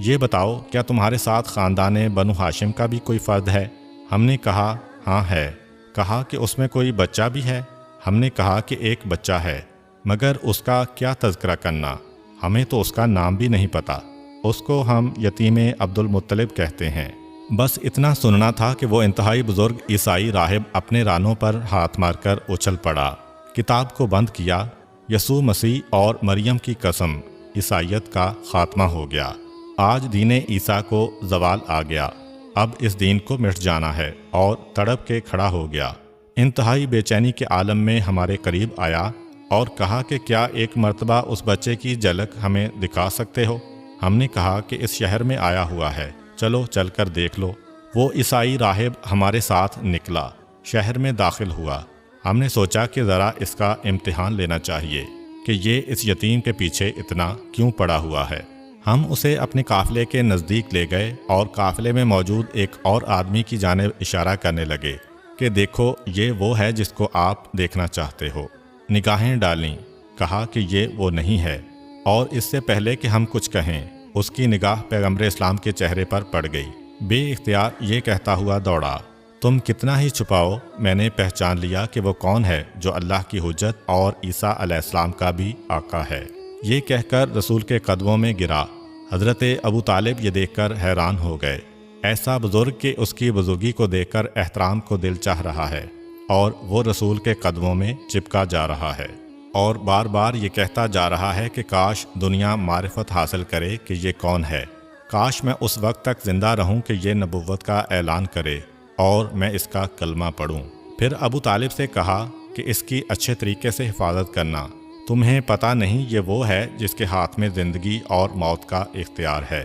یہ بتاؤ کیا تمہارے ساتھ خاندان بنو ہاشم کا بھی کوئی فرد ہے؟ ہم نے کہا ہاں ہے۔ کہا کہ اس میں کوئی بچہ بھی ہے؟ ہم نے کہا کہ ایک بچہ ہے، مگر اس کا کیا تذکرہ کرنا، ہمیں تو اس کا نام بھی نہیں پتہ۔ اس کو ہم یتیم عبد المطلب کہتے ہیں۔ بس اتنا سننا تھا کہ وہ انتہائی بزرگ عیسائی راہب اپنے رانوں پر ہاتھ مار کر اچھل پڑا، کتاب کو بند کیا۔ یسوع مسیح اور مریم کی قسم، عیسائیت کا خاتمہ ہو گیا۔ آج دین عیسیٰ کو زوال آ گیا، اب اس دین کو مٹ جانا ہے، اور تڑپ کے کھڑا ہو گیا۔ انتہائی بے چینی کے عالم میں ہمارے قریب آیا اور کہا کہ کیا ایک مرتبہ اس بچے کی جھلک ہمیں دکھا سکتے ہو؟ ہم نے کہا کہ اس شہر میں آیا ہوا ہے، چلو چل کر دیکھ لو۔ وہ عیسائی راہب ہمارے ساتھ نکلا، شہر میں داخل ہوا۔ ہم نے سوچا کہ ذرا اس کا امتحان لینا چاہیے کہ یہ اس یتیم کے پیچھے اتنا کیوں پڑا ہوا ہے۔ ہم اسے اپنے قافلے کے نزدیک لے گئے اور قافلے میں موجود ایک اور آدمی کی جانب اشارہ کرنے لگے کہ دیکھو یہ وہ ہے جس کو آپ دیکھنا چاہتے ہو۔ نگاہیں ڈالیں، کہا کہ یہ وہ نہیں ہے، اور اس سے پہلے کہ ہم کچھ کہیں اس کی نگاہ پیغمبر اسلام کے چہرے پر پڑ گئی۔ بے اختیار یہ کہتا ہوا دوڑا، تم کتنا ہی چھپاؤ، میں نے پہچان لیا کہ وہ کون ہے جو اللہ کی حجت اور عیسیٰ علیہ السلام کا بھی آقا ہے۔ یہ کہہ کر رسول کے قدموں میں گرا۔ حضرت ابو طالب یہ دیکھ کر حیران ہو گئے، ایسا بزرگ کہ اس کی بزرگی کو دیکھ کر احترام کو دل چاہ رہا ہے، اور وہ رسول کے قدموں میں چپکا جا رہا ہے، اور بار بار یہ کہتا جا رہا ہے کہ کاش دنیا معرفت حاصل کرے کہ یہ کون ہے، کاش میں اس وقت تک زندہ رہوں کہ یہ نبوت کا اعلان کرے اور میں اس کا کلمہ پڑھوں۔ پھر ابو طالب سے کہا کہ اس کی اچھے طریقے سے حفاظت کرنا، تمہیں پتہ نہیں یہ وہ ہے جس کے ہاتھ میں زندگی اور موت کا اختیار ہے۔